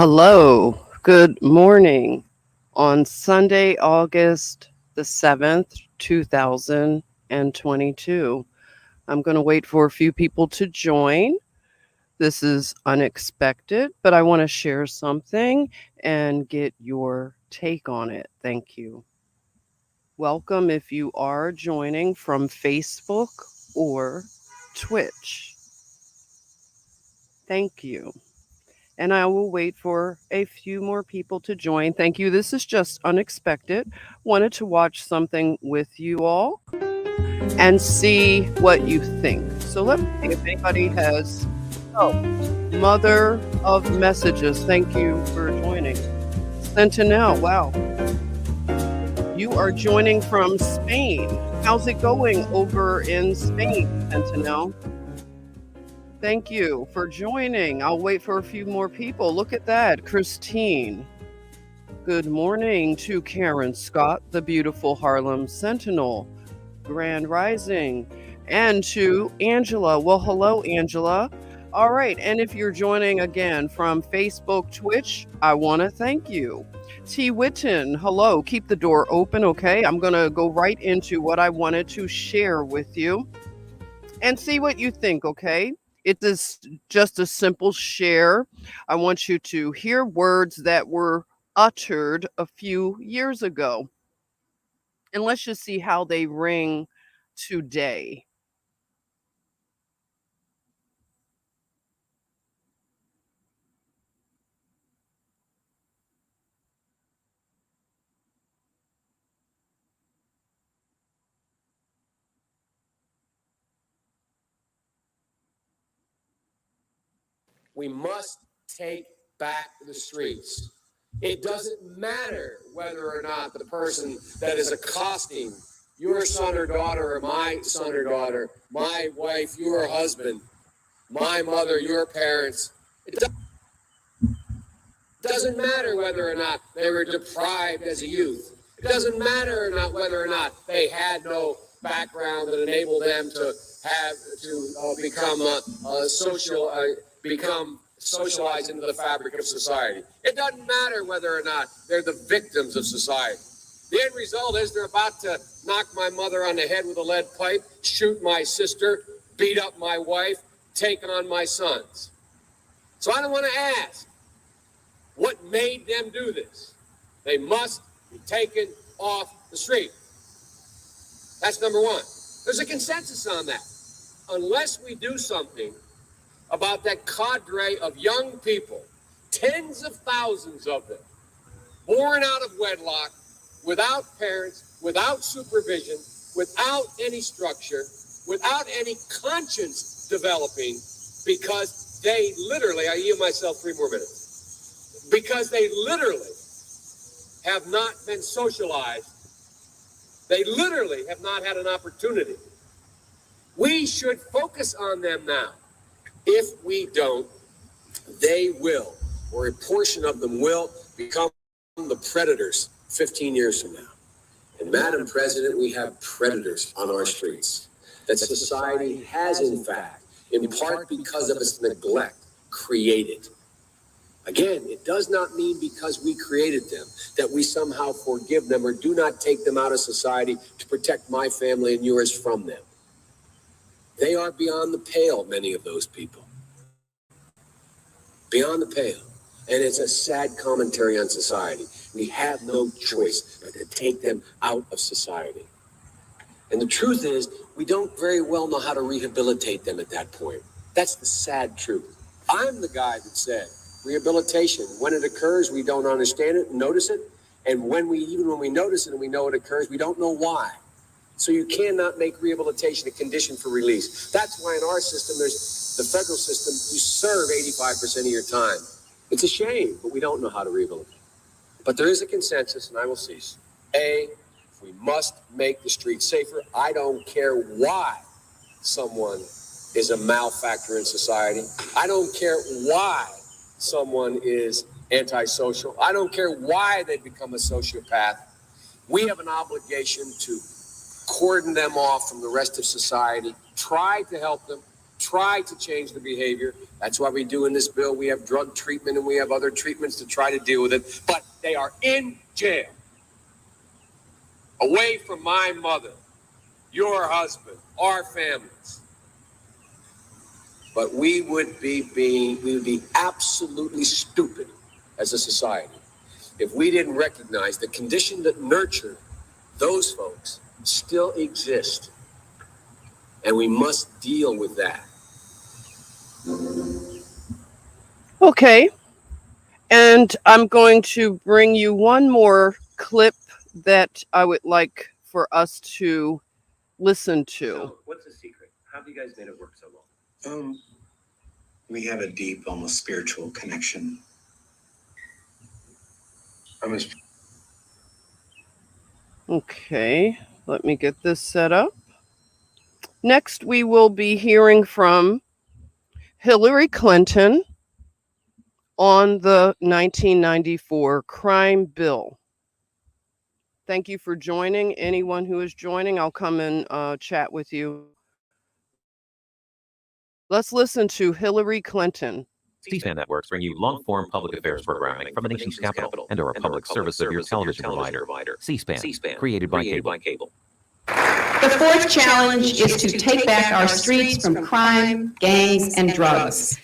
Hello, good morning on Sunday, August the 7th, 2022. I'm going to wait for a few people to join. This is unexpected, but I want to share something and get your take on it. Thank you. Welcome if you are joining from Facebook or Twitch. Thank you. And I will wait for a few more people to join. Thank you. This is just unexpected. Wanted to watch something with you all and see what you think. So let's see if anybody has. Oh, Mother of Messages. Thank you for joining. Sentinel. Wow. You are joining from Spain. How's it going over in Spain, Sentinel? Thank you for joining. I'll wait for a few more people. Look at that. Christine. Good morning to Karen Scott, the beautiful Harlem Sentinel. Grand Rising. And to Angela. Well, hello, Angela. All right. And if you're joining again from Facebook, Twitch, I want to thank you. T. Witten, hello. Keep the door open, okay? I'm going to go right into what I wanted to share with you and see what you think, okay? It is just a simple share. I want you to hear words that were uttered a few years ago. And let's just see how they ring today. We must take back the streets. It doesn't matter whether or not the person that is accosting your son or daughter or my son or daughter, my wife, your husband, my mother, your parents. It doesn't matter whether or not they were deprived as a youth. It doesn't matter or not whether or not they had no background that enabled them to have to become socialized into the fabric of society. It doesn't matter whether or not they're the victims of society. The end result is they're about to knock my mother on the head with a lead pipe, shoot my sister, beat up my wife, take on my sons. So I don't want to ask what made them do this. They must be taken off the street. That's number one. There's a consensus on that. Unless we do something about that cadre of young people, tens of thousands of them, born out of wedlock, without parents, without supervision, without any structure, without any conscience developing, because they literally, I yield myself 3 more minutes, because they literally have not been socialized. They literally have not had an opportunity. We should focus on them now. If we don't, they will, or a portion of them will, become the predators 15 years from now. And Madam President, we have predators on our streets that society has, in fact, in part because of its neglect, created. Again, it does not mean because we created them that we somehow forgive them or do not take them out of society to protect my family and yours from them. They are beyond the pale, many of those people. Beyond the pale. And it's a sad commentary on society. We have no choice but to take them out of society. And the truth is, we don't very well know how to rehabilitate them at that point. That's the sad truth. I'm the guy that said, rehabilitation, when it occurs, we don't understand it, notice it. And even when we notice it and we know it occurs, we don't know why. So you cannot make rehabilitation a condition for release. That's why in our system, there's the federal system, you serve 85% of your time. It's a shame, but we don't know how to rehabilitate. But there is a consensus, and I will cease. We must make the streets safer. I don't care why someone is a malefactor in society. I don't care why someone is antisocial. I don't care why they become a sociopath. We have an obligation to cordon them off from the rest of society, try to help them, try to change the behavior. That's why we do in this bill. We have drug treatment and we have other treatments to try to deal with it. But they are in jail, away from my mother, your husband, our families. But we would be absolutely stupid as a society if we didn't recognize the condition that nurtured those folks still exist. And we must deal with that. Okay. And I'm going to bring you one more clip that I would like for us to listen to. So, what's the secret? How have you guys made it work so long? We have a deep, almost spiritual connection. Okay, let me get this set up. Next, we will be hearing from Hillary Clinton on the 1994 crime bill. Thank you for joining. Anyone who is joining, I'll come and chat with you. Let's listen to Hillary Clinton. C-SPAN networks bring you long-form public affairs programming from the nation's capital and are a public service of your television provider. C-SPAN, created by cable. The fourth challenge is to take back our streets from crime, gangs, and drugs.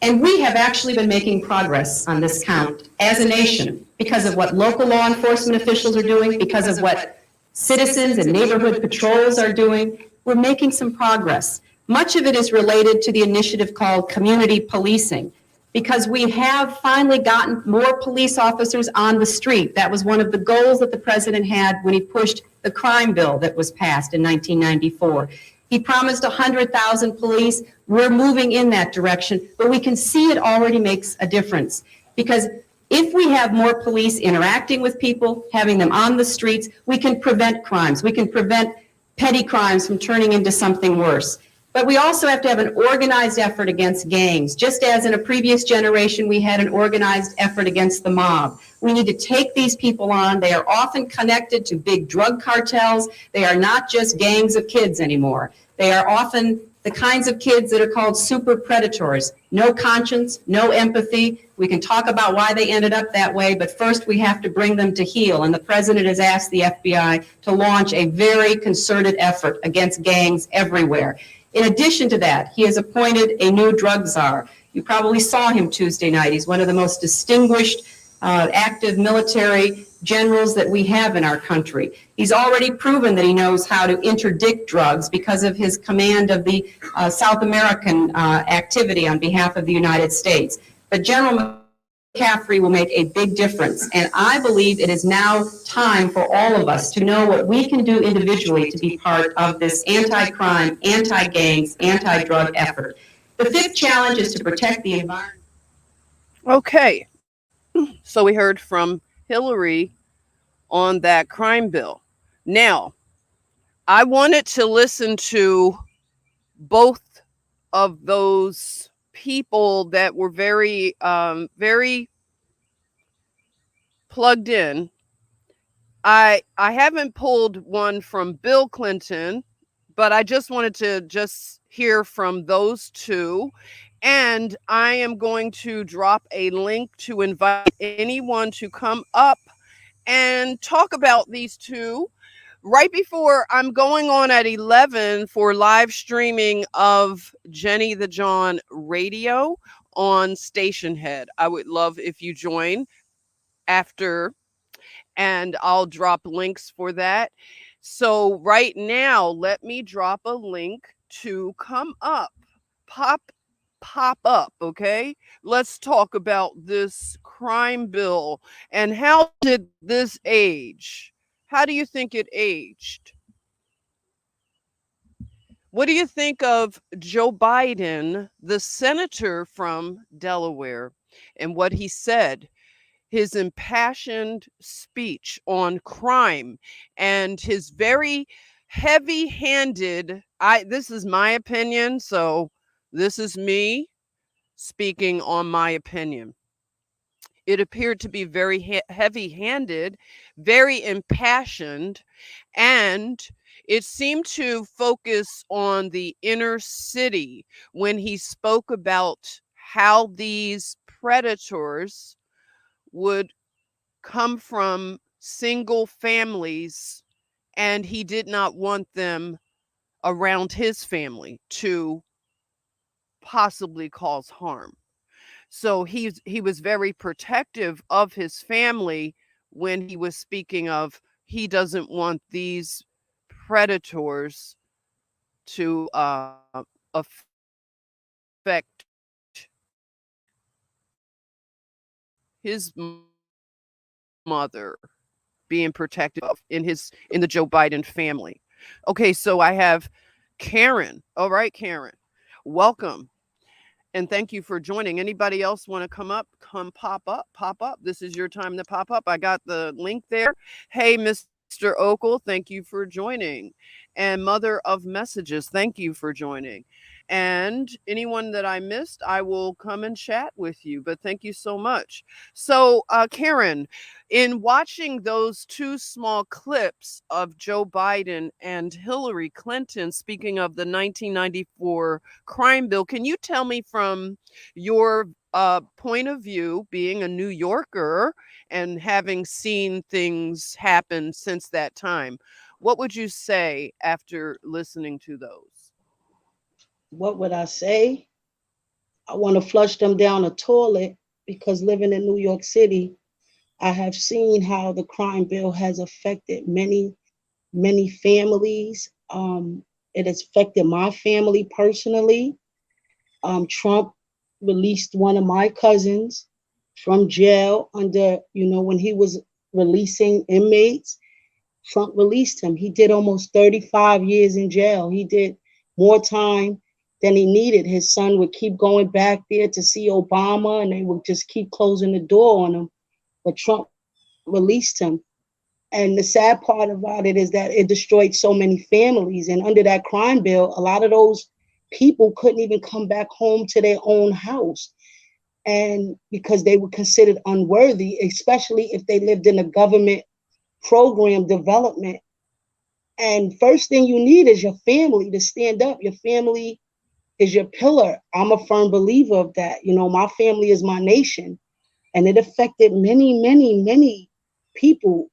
And we have actually been making progress on this count as a nation because of what local law enforcement officials are doing, because of what citizens and neighborhood patrols are doing. We're making some progress. Much of it is related to the initiative called community policing, because we have finally gotten more police officers on the street. That was one of the goals that the president had when he pushed the crime bill that was passed in 1994. He promised 100,000 police. We're moving in that direction, but we can see it already makes a difference, because if we have more police interacting with people, having them on the streets, we can prevent crimes. We can prevent petty crimes from turning into something worse. But we also have to have an organized effort against gangs. Just as in a previous generation, we had an organized effort against the mob. We need to take these people on. They are often connected to big drug cartels. They are not just gangs of kids anymore. They are often the kinds of kids that are called super predators. No conscience, no empathy. We can talk about why they ended up that way, but first we have to bring them to heel. And the president has asked the FBI to launch a very concerted effort against gangs everywhere. In addition to that, he has appointed a new drug czar. You probably saw him Tuesday night. He's one of the most distinguished active military generals that we have in our country. He's already proven that he knows how to interdict drugs because of his command of the South American activity on behalf of the United States. But General McCaffrey will make a big difference. And I believe it is now time for all of us to know what we can do individually to be part of this anti-crime, anti-gangs, anti-drug effort. The fifth challenge is to protect the environment. Okay, so we heard from Hillary on that crime bill. Now, I wanted to listen to both of those people that were very, very plugged in. I haven't pulled one from Bill Clinton, but I just wanted to just hear from those two. And I am going to drop a link to invite anyone to come up and talk about these two. Right before I'm going on at 11 for live streaming of Jenny the John Radio on Station Head. I would love if you join after, and I'll drop links for that. So right now, let me drop a link to come up, pop up, okay? Let's talk about this crime bill and how did this age? How do you think it aged? What do you think of Joe Biden, the senator from Delaware, and what he said? His impassioned speech on crime and his very heavy-handed, this is my opinion, so this is me speaking on my opinion. It appeared to be very heavy-handed, very impassioned, and it seemed to focus on the inner city when he spoke about how these predators would come from single families, and he did not want them around his family to possibly cause harm. So he was very protective of his family when he was speaking of he doesn't want these predators to affect his mother, being protective of in the Joe Biden family. Okay, so I have Karen. All right, Karen. Welcome. And thank you for joining. Anybody else want to come up? Come pop up, pop up. This is your time to pop up. I got the link there. Hey, Mr. Okel, thank you for joining. And Mother of Messages, thank you for joining. And anyone that I missed, I will come and chat with you. But thank you so much. So, Karen, in watching those two small clips of Joe Biden and Hillary Clinton speaking of the 1994 crime bill, can you tell me from your point of view, being a New Yorker and having seen things happen since that time, what would you say after listening to those? What would I say? I want to flush them down a toilet because living in New York City, I have seen how the crime bill has affected many, many families. It has affected my family personally. Trump released one of my cousins from jail under, when he was releasing inmates. Trump released him. He did almost 35 years in jail. He did more time than he needed. His son would keep going back there to see Obama, and they would just keep closing the door on him. But Trump released him. And the sad part about it is that it destroyed so many families. And under that crime bill, a lot of those people couldn't even come back home to their own house. And because they were considered unworthy, especially if they lived in a government program development. And first thing you need is your family to stand up. Your family is your pillar. I'm a firm believer of that. My family is my nation. And it affected many, many, many people,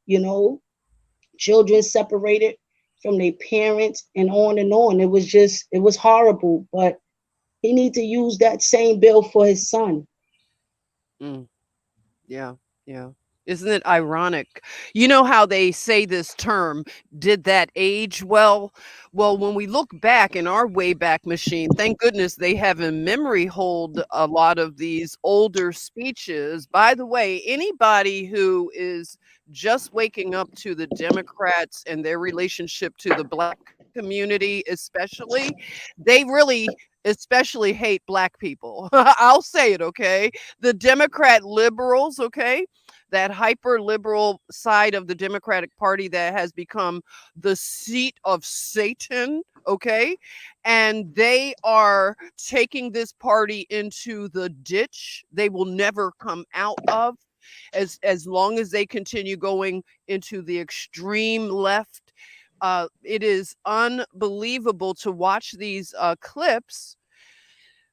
children separated from their parents and on and on. It was horrible. But he needs to use that same bill for his son. Mm, yeah, yeah. Isn't it ironic? You know how they say this term, did that age well? Well, when we look back in our Wayback Machine, thank goodness they have in memory hold a lot of these older speeches. By the way, anybody who is just waking up to the Democrats and their relationship to the Black community, especially, they really especially hate Black people. I'll say it, okay? The Democrat liberals, okay? That hyper liberal side of the Democratic Party that has become the seat of Satan, okay? And they are taking this party into the ditch they will never come out of as long as they continue going into the extreme left. It is unbelievable to watch these clips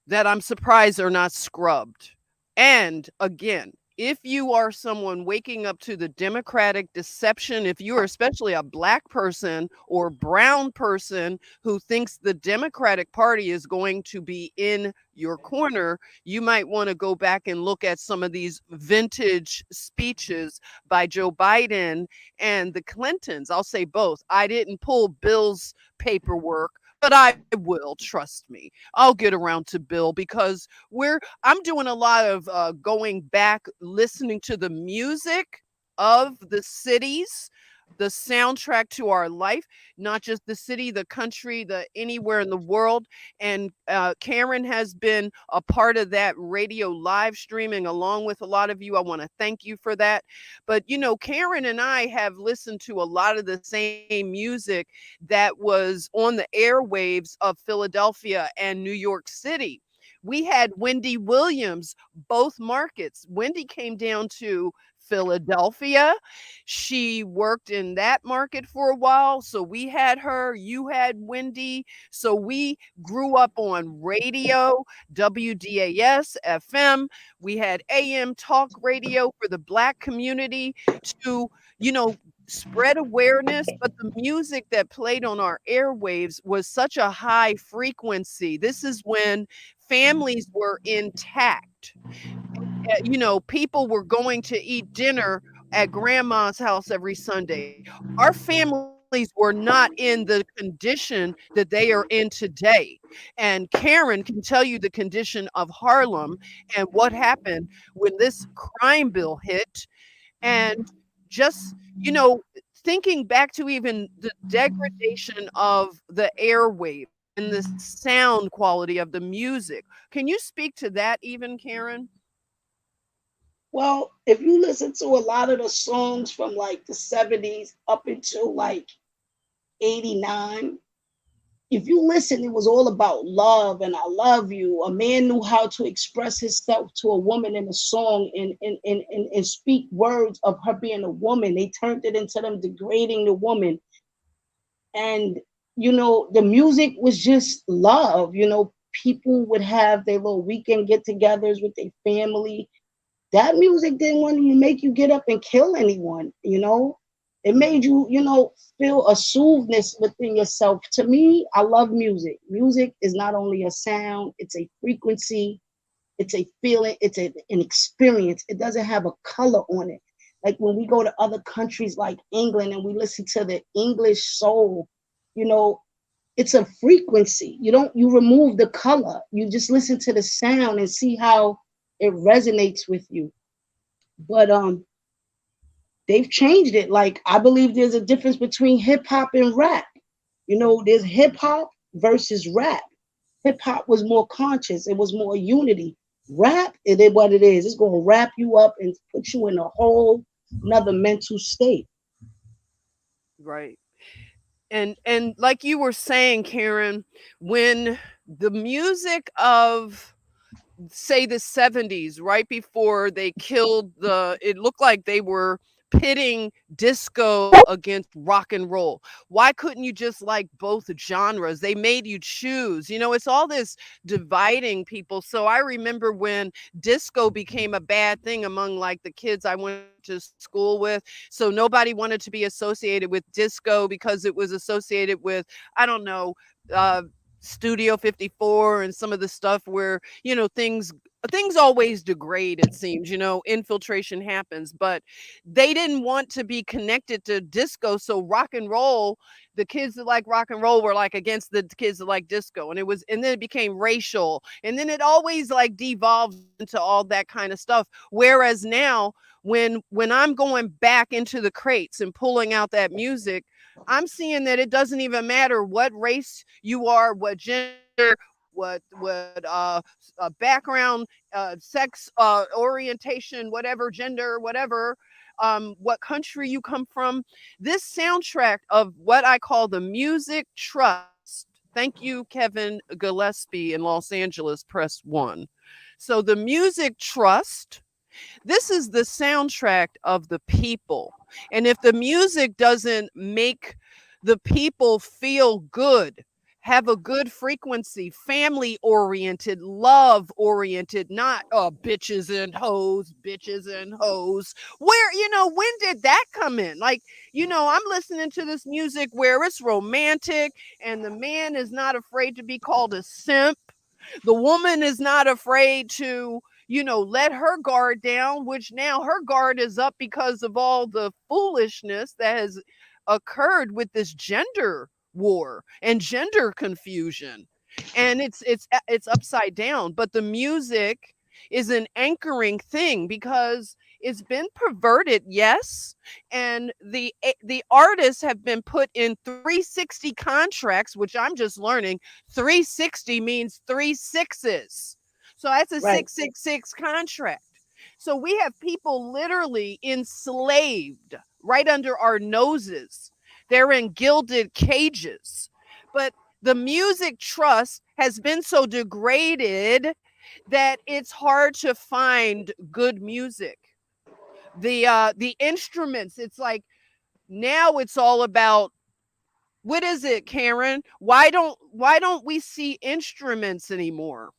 that I'm surprised are not scrubbed. And again, if you are someone waking up to the Democratic deception, if you are especially a Black person or brown person who thinks the Democratic Party is going to be in your corner, you might want to go back and look at some of these vintage speeches by Joe Biden and the Clintons. I'll say both. I didn't pull Bill's paperwork, but I will, trust me. I'll get around to Bill because I'm doing a lot of going back, listening to the music of the cities, the soundtrack to our life, not just the city, the country, the anywhere in the world. And Karen has been a part of that radio live streaming along with a lot of you. I want to thank you for that. But, Karen and I have listened to a lot of the same music that was on the airwaves of Philadelphia and New York City. We had Wendy Williams, both markets. Wendy came down to Philadelphia. She worked in that market for a while. So we had her, you had Wendy. So we grew up on radio, WDAS, FM. We had AM talk radio for the Black community to, you know, spread awareness, but the music that played on our airwaves was such a high frequency. This is when families were intact. You know, people were going to eat dinner at grandma's house every Sunday. Our families were not in the condition that they are in today. And Karen can tell you the condition of Harlem and what happened when this crime bill hit. And just, you know, thinking back to even the degradation of the airwave and the sound quality of the music. Can you speak to that even, Karen? Well, if you listen to a lot of the songs from like the 70s up until like 89, if you listen, it was all about love and I love you. A man knew how to express himself to a woman in a song and speak words of her being a woman. They turned it into them degrading the woman. And, you know, the music was just love. You know, people would have their little weekend get togethers with their family. That music didn't want to make you get up and kill anyone, you know? It made you, you know, feel a soothness within yourself. To me, I love music. Music is not only a sound, it's a frequency, it's a feeling, it's an experience. It doesn't have a color on it. Like when we go to other countries like England and we listen to the English soul, you know, it's a frequency. You remove the color. You just listen to the sound and see how it resonates with you. But they've changed it. Like I believe there's a difference between hip hop and rap. You know, there's hip hop versus rap. Hip hop was more conscious. It was more unity. Rap, it is what it is. It's going to wrap you up and put you in a whole another mental state. Right. And like you were saying, Karen, when the music of, say, the 70s, right before they killed it looked like they were pitting disco against rock and roll. Why couldn't you just like both genres? They made you choose. You know, it's all this dividing people. So I remember when disco became a bad thing among like the kids I went to school with. So nobody wanted to be associated with disco because it was associated with, I don't know, uh Studio 54 and some of the stuff where, you know, things always degrade, it seems, you know, infiltration happens, but they didn't want to be connected to disco. So rock and roll, the kids that like rock and roll were like against the kids that like disco. And then it became racial. And then it always like devolved into all that kind of stuff. Whereas now, when I'm going back into the crates and pulling out that music, I'm seeing that it doesn't even matter what race you are, what gender, what background, sex, orientation, whatever gender, whatever, what country you come from. This soundtrack of what I call the music trust. Thank you, Kevin Gillespie in Los Angeles, press one. So the music trust, this is the soundtrack of the people. And if the music doesn't make the people feel good, have a good frequency, family oriented, love oriented, not bitches and hoes. Where, you know, when did that come in? Like, you know, I'm listening to this music where it's romantic and the man is not afraid to be called a simp. The woman is not afraid to, you know, let her guard down, which now her guard is up because of all the foolishness that has occurred with this gender war and gender confusion. And it's upside down, but the music is an anchoring thing because it's been perverted, yes, and the artists have been put in 360 contracts, which I'm just learning 360 means three sixes. So that's a Right. 666 contract. So we have people literally enslaved right under our noses. They're in gilded cages. But the music trust has been so degraded that it's hard to find good music. the instruments. It's like now it's all about, what is it, Karen? Why don't we see instruments anymore?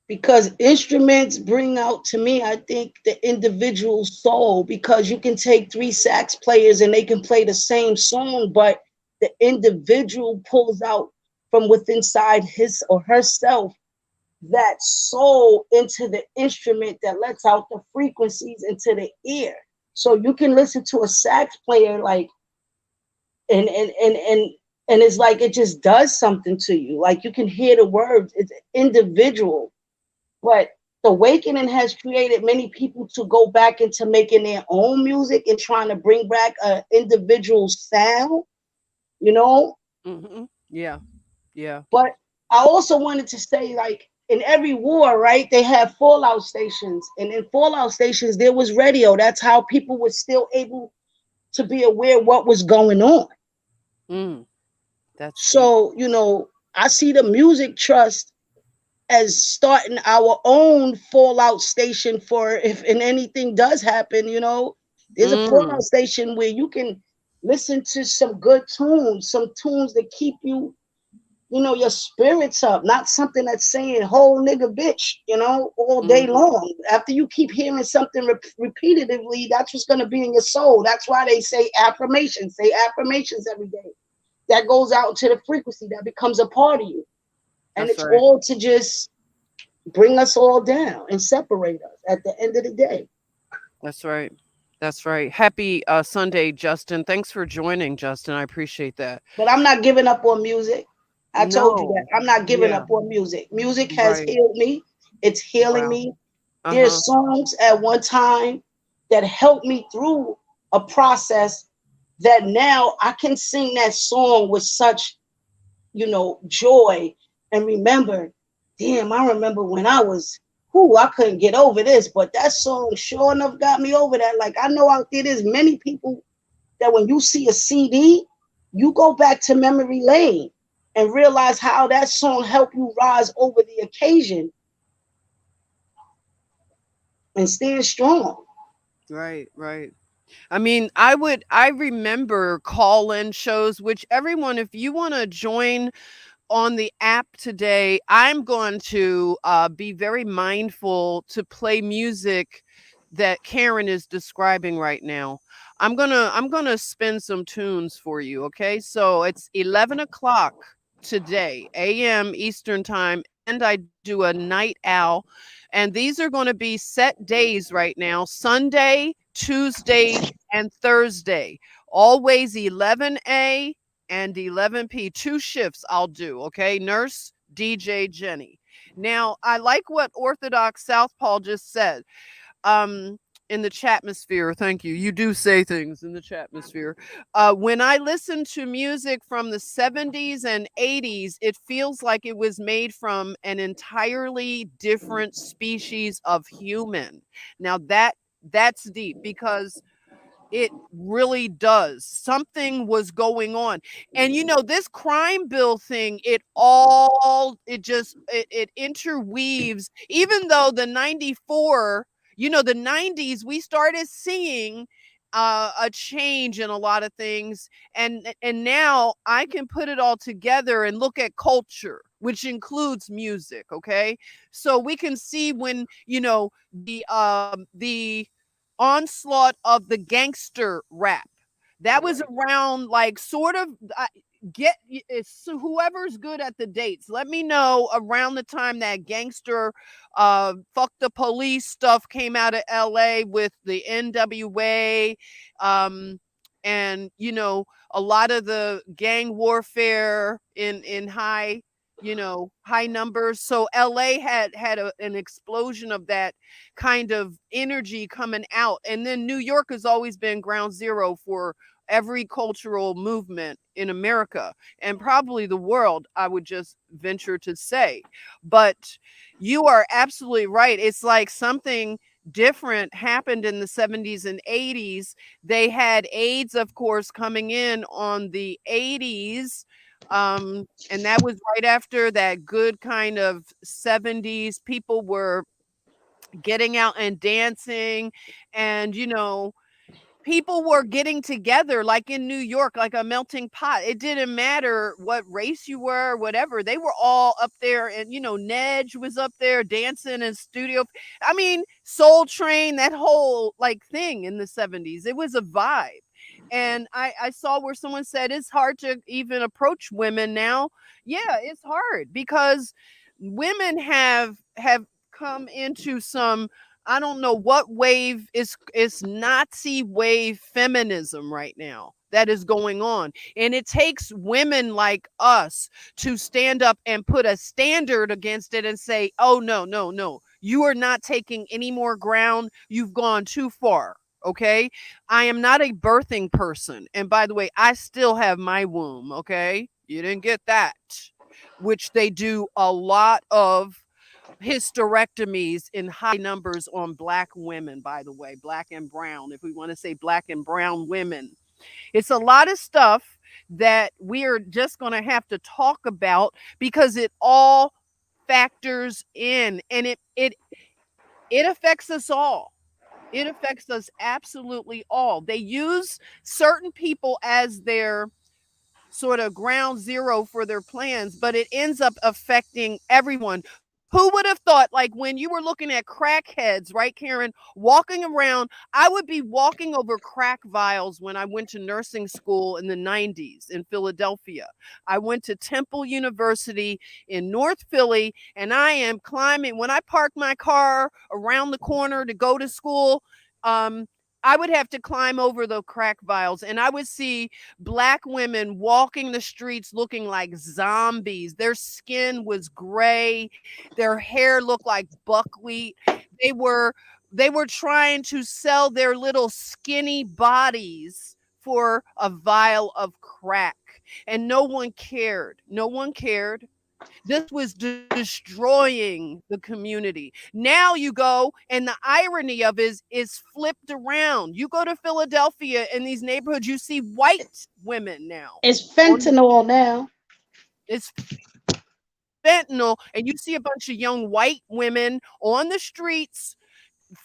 Because instruments bring out, to me, I think, the individual soul, because you can take three sax players and they can play the same song, but the individual pulls out from within inside his or herself that soul into the instrument that lets out the frequencies into the ear. So you can listen to a sax player like, and it's like it just does something to you. Like you can hear the words. It's individual. But the awakening has created many people to go back into making their own music and trying to bring back an individual sound, you know. Yeah, yeah. But I also wanted to say, like, in every war, right, they have fallout stations. And in fallout stations, there was radio. That's how people were still able to be aware what was going on. That's deep. So, I see the Music Trust as starting our own fallout station for if and anything does happen, there's a fallout station where you can listen to some good tunes, some tunes that keep you, your spirits up, not something that's saying whole nigga bitch, all day long. After you keep hearing something repetitively, that's what's going to be in your soul. That's why they say affirmations every day. That goes out to the frequency that becomes a part of you. And That's it's right. all to just bring us all down and separate us at the end of the day. That's right. That's right. Happy Sunday, Justin. Thanks for joining, Justin. I appreciate that. But I'm not giving up on music. I told you that. No. I'm not giving Yeah. up on music. Music has Right. healed me. It's healing Wow. me. Uh-huh. There's songs at one time that helped me through a process that now I can sing that song with such, joy. And remember, damn, I remember when I couldn't get over this, but that song sure enough got me over that. Like, I know out there's many people that when you see a CD, you go back to memory lane and realize how that song helped you rise over the occasion and stand strong. Right, right. I mean, I remember call-in shows, which everyone, if you want to join on the app today, I'm going to be very mindful to play music that Karen is describing right now. I'm gonna spin some tunes for you. Okay, so it's 11 o'clock today, a.m. Eastern time, and I do a night owl, and these are going to be set days right now: Sunday, Tuesday, and Thursday. Always 11 a and 11 p. Two shifts I'll do. Okay, Nurse, DJ, Jenny. Now I like what Orthodox Southpaw just said. Um, in the chatmosphere, thank you. You do say things in the chatmosphere. When I listen to music from the 70s and 80s, it feels like it was made from an entirely different species of human. Now that's deep, because it really does. Something was going on. And this crime bill thing, it interweaves, even though the 94, the 90s, we started seeing a change in a lot of things. And now I can put it all together and look at culture, which includes music. Okay. So we can see when, the onslaught of the gangster rap. That was around, like, sort of, it's whoever's good at the dates. Let me know around the time that gangster fuck the police stuff came out of LA with the NWA, and a lot of the gang warfare in high numbers. So LA had an explosion of that kind of energy coming out. And then New York has always been ground zero for every cultural movement in America and probably the world, I would just venture to say. But you are absolutely right. It's like something different happened in the 70s and 80s. They had AIDS, of course, coming in on the 80s. And that was right after that good kind of 70s. People were getting out and dancing, and people were getting together like in New York, like a melting pot. It didn't matter what race you were, whatever. They were all up there, and Nedge was up there dancing in studio. I mean, Soul Train, that whole like thing in the 70s. It was a vibe. And I saw where someone said it's hard to even approach women now. Yeah, it's hard because women have come into some, I don't know what wave is Nazi wave feminism right now that is going on. And it takes women like us to stand up and put a standard against it and say, oh, no, no, no. You are not taking any more ground. You've gone too far. Okay. I am not a birthing person. And by the way, I still have my womb. Okay. You didn't get that, which they do a lot of hysterectomies in high numbers on black women, by the way, black and brown, if we want to say black and brown women. It's a lot of stuff that we are just going to have to talk about because it all factors in, and it affects us all. It affects us absolutely all. They use certain people as their sort of ground zero for their plans, but it ends up affecting everyone. Who would have thought, like when you were looking at crackheads, right, Karen, walking around, I would be walking over crack vials when I went to nursing school in the 90s in Philadelphia. I went to Temple University in North Philly, and I am climbing. When I parked my car around the corner to go to school, I would have to climb over the crack vials, and I would see black women walking the streets looking like zombies. Their skin was gray. Their hair looked like buckwheat. They were trying to sell their little skinny bodies for a vial of crack, and no one cared. No one cared. This was destroying the community. Now you go, and the irony of it is flipped around. You go to Philadelphia in these neighborhoods, you see white women now. It's fentanyl now. It's fentanyl, and you see a bunch of young white women on the streets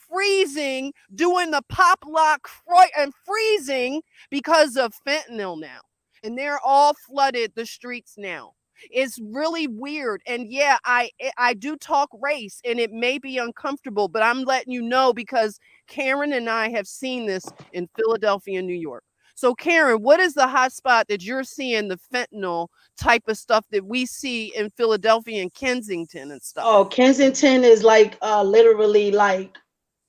freezing, doing the pop lock and freezing because of fentanyl now. And they're all flooded the streets now. It's really weird. And yeah, I do talk race, and it may be uncomfortable, but I'm letting you know because Karen and I have seen this in Philadelphia and New York. So Karen, what is the hot spot that you're seeing, the fentanyl type of stuff that we see in Philadelphia and Kensington and stuff? Oh, Kensington is like literally like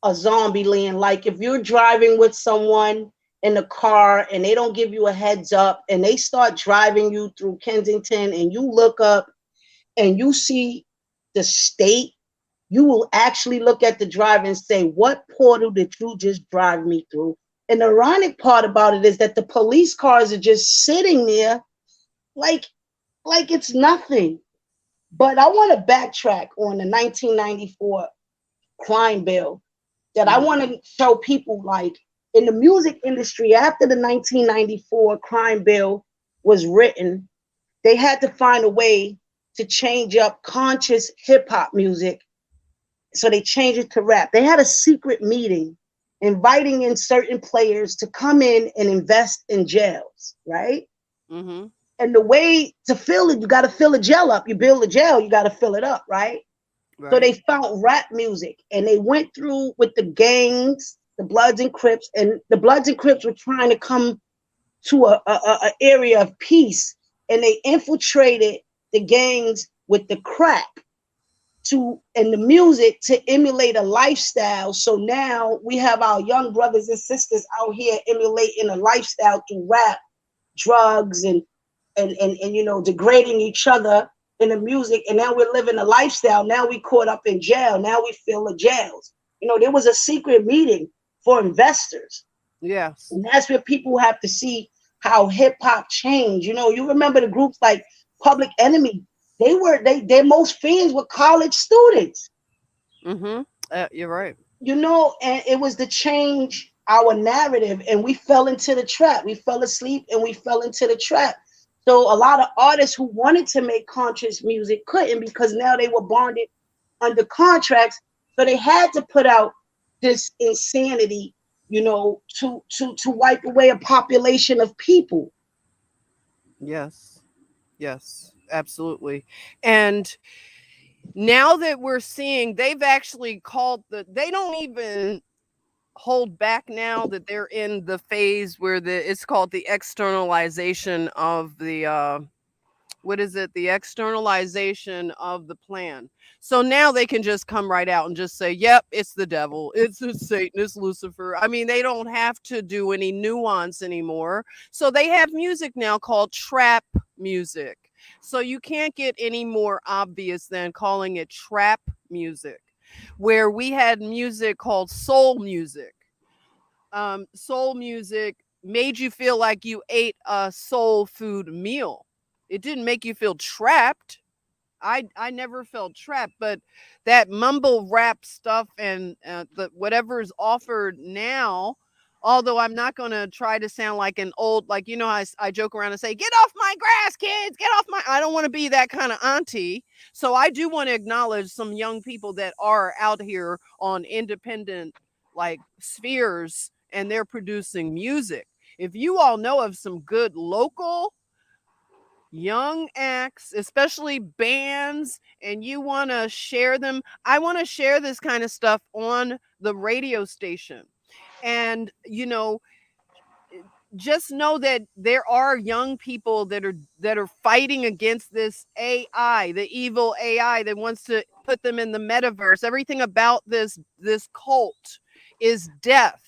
a zombie land. Like if you're driving with someone in the car and they don't give you a heads up and they start driving you through Kensington and you look up and you see the state, you will actually look at the driver and say, what portal did you just drive me through? And the ironic part about it is that the police cars are just sitting there like it's nothing. But I want to backtrack on the 1994 crime bill that I want to show people, like, in the music industry, after the 1994 crime bill was written, they had to find a way to change up conscious hip hop music. So they changed it to rap. They had a secret meeting inviting in certain players to come in and invest in jails, right? Mm-hmm. And the way to fill it, you got to fill a jail up. You build a jail, you got to fill it up, right? So they found rap music and they went through with the gangs, the Bloods and Crips, and the Bloods and Crips were trying to come to a area of peace, and they infiltrated the gangs with the crack and the music to emulate a lifestyle. So now we have our young brothers and sisters out here emulating a lifestyle through rap, drugs, and degrading each other in the music. And now we're living a lifestyle. Now we caught up in jail. Now we fill the jails. There was a secret meeting for investors. Yes. And that's where people have to see how hip hop changed. You remember the groups like Public Enemy. Their most fans were college students. Mm-hmm. You're right. And it was to change our narrative, and we fell into the trap. We fell asleep and we fell into the trap. So a lot of artists who wanted to make conscious music couldn't, because now they were bonded under contracts. So they had to put out this insanity, you know, to wipe away a population of people. Yes. Yes, absolutely. And now that we're seeing, they've actually called they don't even hold back now that they're in the phase where it's called the externalization of the what is it? The externalization of the plan. So now they can just come right out and just say, yep, it's the devil. It's Satan. It's Lucifer. I mean, they don't have to do any nuance anymore. So they have music now called trap music. So you can't get any more obvious than calling it trap music, where we had music called soul music. Soul music made you feel like you ate a soul food meal. It didn't make you feel trapped. I never felt trapped, but that mumble rap stuff and the whatever is offered now, although I'm not going to try to sound like an old, like, you know, I joke around and say, get off my grass, kids, get off my, I don't want to be that kind of auntie. So I do want to acknowledge some young people that are out here on independent like spheres and they're producing music. If you all know of some good local young acts, especially bands, and you want to share them, I want to share this kind of stuff on the radio station. And, you know, just know that there are young people that are fighting against this AI, the evil AI that wants to put them in the metaverse. Everything about this cult is death.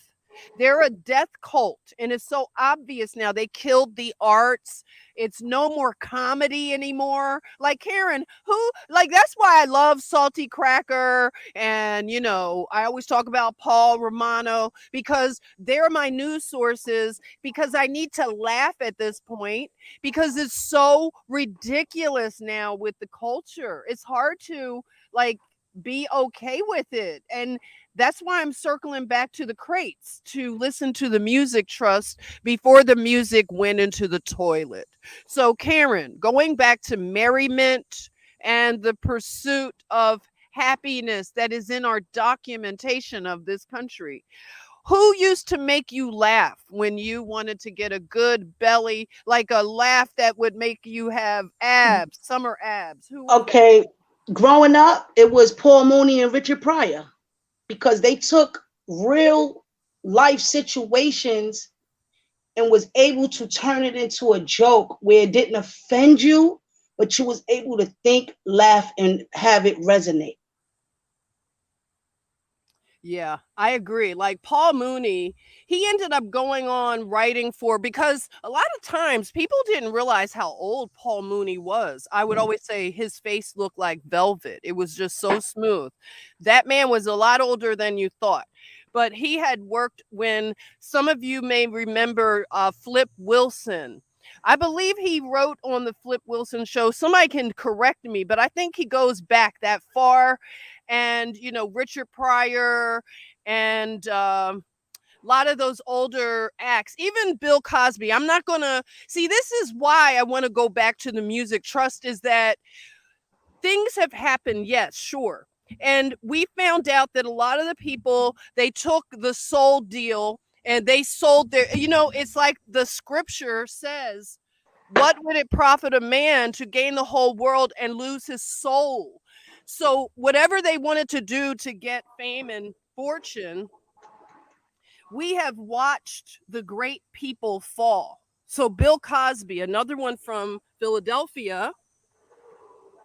They're a death cult, and it's so obvious now. They killed the arts. It's no more comedy anymore. Like Karen, who, like, that's why I love Salty Cracker, and you know, I always talk about Paul Romano because they're my news sources, because I need to laugh at this point because it's so ridiculous now with the culture. It's hard to like be okay with it. And that's why I'm circling back to the crates to listen to the music trust before the music went into the toilet. So, Karen, going back to merriment and the pursuit of happiness that is in our documentation of this country. Who used to make you laugh when you wanted to get a good belly, like a laugh that would make you have abs, summer abs? Who was that? Okay, growing up, it was Paul Mooney and Richard Pryor because they took real life situations and was able to turn it into a joke where it didn't offend you, but you was able to think, laugh, and have it resonate. Yeah, I agree. Like Paul Mooney, he ended up going on writing for, because a lot of times people didn't realize how old Paul Mooney was. I would always say his face looked like velvet. It was just so smooth. That man was a lot older than you thought. But he had worked when some of you may remember Flip Wilson. I believe he wrote on the Flip Wilson show. Somebody can correct me, but I think he goes back that far. And, you know, Richard Pryor and a lot of those older acts, even Bill Cosby. I'm not going to see, this is why I want to go back to the music trust, is that things have happened. Yes, sure. And we found out that a lot of the people, they took the soul deal and they sold their, you know, it's like the scripture says, what would it profit a man to gain the whole world and lose his soul? So whatever they wanted to do to get fame and fortune, we have watched the great people fall. So Bill Cosby, another one from Philadelphia,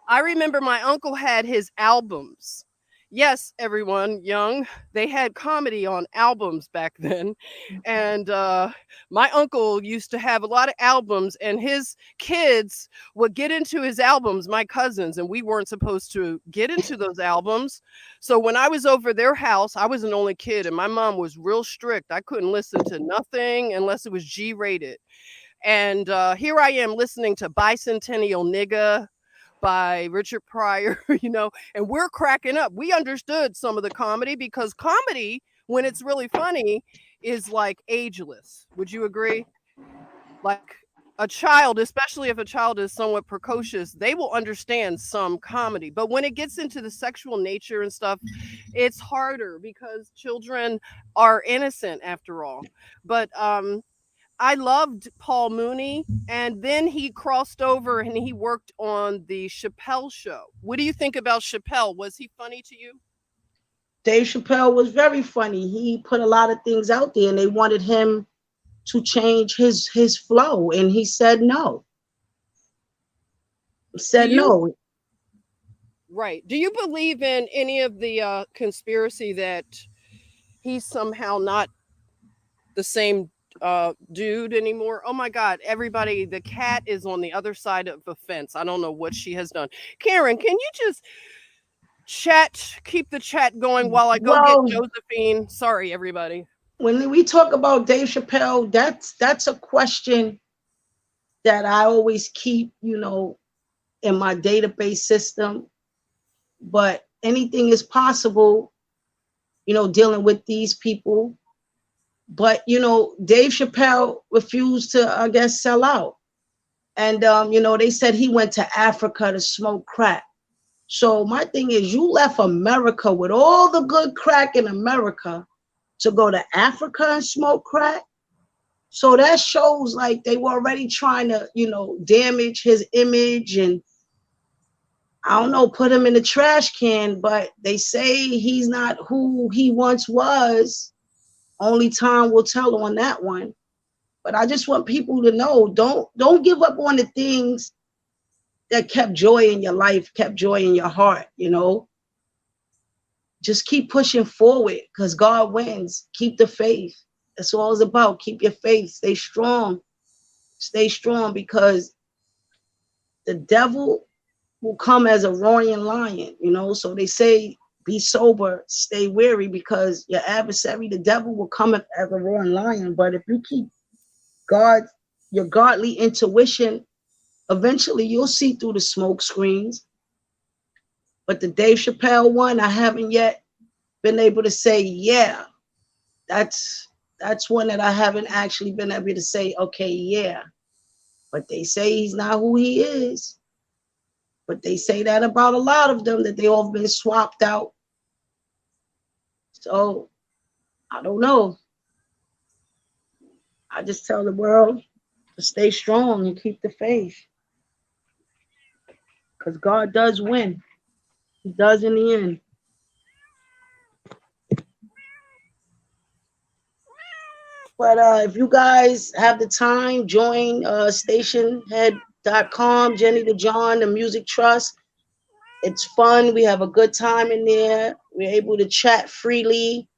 I remember my uncle had his albums. Yes, everyone young, they had comedy on albums back then. And my uncle used to have a lot of albums, and his kids would get into his albums, my cousins, and we weren't supposed to get into those albums. So when I was over their house, I was an only kid, and my mom was real strict. I couldn't listen to nothing unless it was G rated. And here I am listening to Bicentennial Nigga by Richard Pryor, you know, and we're cracking up. We understood some of the comedy because comedy, when it's really funny, is like ageless. Would you agree? Like a child, especially if a child is somewhat precocious, they will understand some comedy. But when it gets into the sexual nature and stuff, it's harder because children are innocent after all. But I loved Paul Mooney, and then he crossed over and he worked on the Chappelle show. What do you think about Chappelle? Was he funny to you? Dave Chappelle was very funny. He put a lot of things out there, and they wanted him to change his flow, and he said no. Do Said you no. Right? Do you believe in any of the conspiracy that he's somehow not the same dude anymore? Oh my God! Everybody, the cat is on the other side of the fence. I don't know what she has done. Karen, can you just keep the chat going while I go get Well, Josephine? Sorry, everybody. when we talk about Dave Chappelle, that's a question that I always keep, in my database system. But anything is possible, dealing with these people. But Dave Chappelle refused to, I guess, sell out. And they said he went to Africa to smoke crack. So my thing is, you left America with all the good crack in America to go to Africa and smoke crack. So that shows like they were already trying to, damage his image and, I don't know, put him in the trash can. But they say he's not who he once was. Only time will tell on that one. But I just want people to know, don't give up on the things that kept joy in your life, kept joy in your heart, Just keep pushing forward because God wins. Keep the faith. That's all it's about. Keep your faith. Stay strong. Stay strong because the devil will come as a roaring lion, So they say, be sober, stay wary, because your adversary, the devil, will come as a roaring lion. But if you keep your godly intuition, eventually you'll see through the smoke screens. But the Dave Chappelle one, I haven't yet been able to say, yeah, that's one that I haven't actually been able to say, okay, yeah. But they say he's not who he is. But they say that about a lot of them, that they all been swapped out. So I don't know. I just tell the world to stay strong and keep the faith. Because God does win. He does in the end. But if you guys have the time, join stationhead.com, Jenny the John, the Music Trust. It's fun. We have a good time in there. We're able to chat freely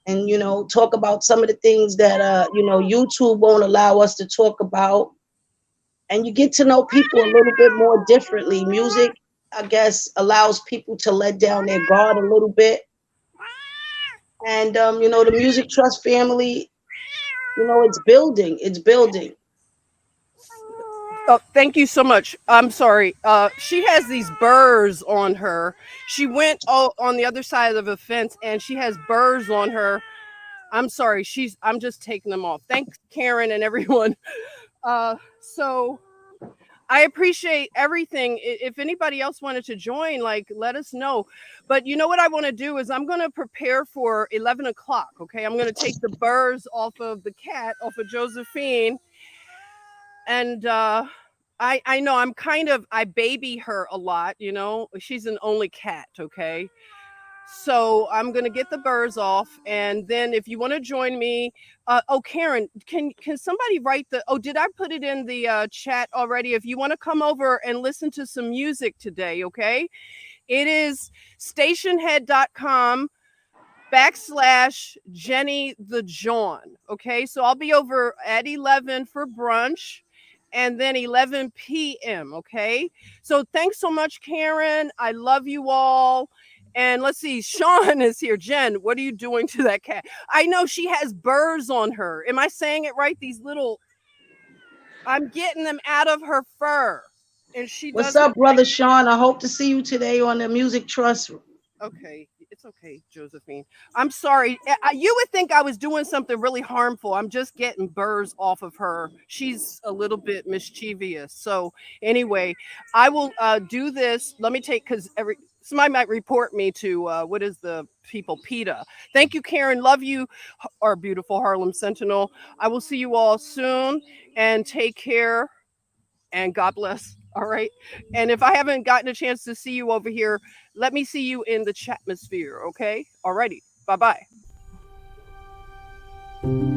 and, talk about some of the things that, YouTube won't allow us to talk about. And you get to know people a little bit more differently. Music, I guess, allows people to let down their guard a little bit. And, the Music Trust family, it's building. It's building. Oh, thank you so much. I'm sorry. She has these burrs on her. She went on the other side of the fence and she has burrs on her. I'm sorry. I'm just taking them off. Thanks, Karen and everyone. So I appreciate everything. If anybody else wanted to join, let us know. But you know what I want to do is I'm going to prepare for 11 o'clock. Okay. I'm going to take the burrs off of the cat, off of Josephine. And I know I baby her a lot, she's an only cat. Okay. So I'm going to get the burrs off. And then if you want to join me, Karen, can somebody write did I put it in the chat already? If you want to come over and listen to some music today. Okay. It is stationhead.com /Jenny the John. Okay. So I'll be over at 11 for brunch. And then 11 p.m. Okay. So thanks so much, Karen. I love you all. And let's see, Sean is here. Jen, what are you doing to that cat? I know she has burrs on her. Am I saying it right? I'm getting them out of her fur. And she What's doesn't. up, brother Sean? I hope to see you today on the Music Trust. Okay. It's okay, Josephine. I'm sorry. You would think I was doing something really harmful. I'm just getting burrs off of her. She's a little bit mischievous. So anyway, I will do this. Let me take, because somebody might report me to what is the people, PETA. Thank you, Karen. Love you, our beautiful Harlem Sentinel. I will see you all soon, and take care, and God bless. All right. And if I haven't gotten a chance to see you over here, let me see you in the chatmosphere. Okay. All righty. Bye bye.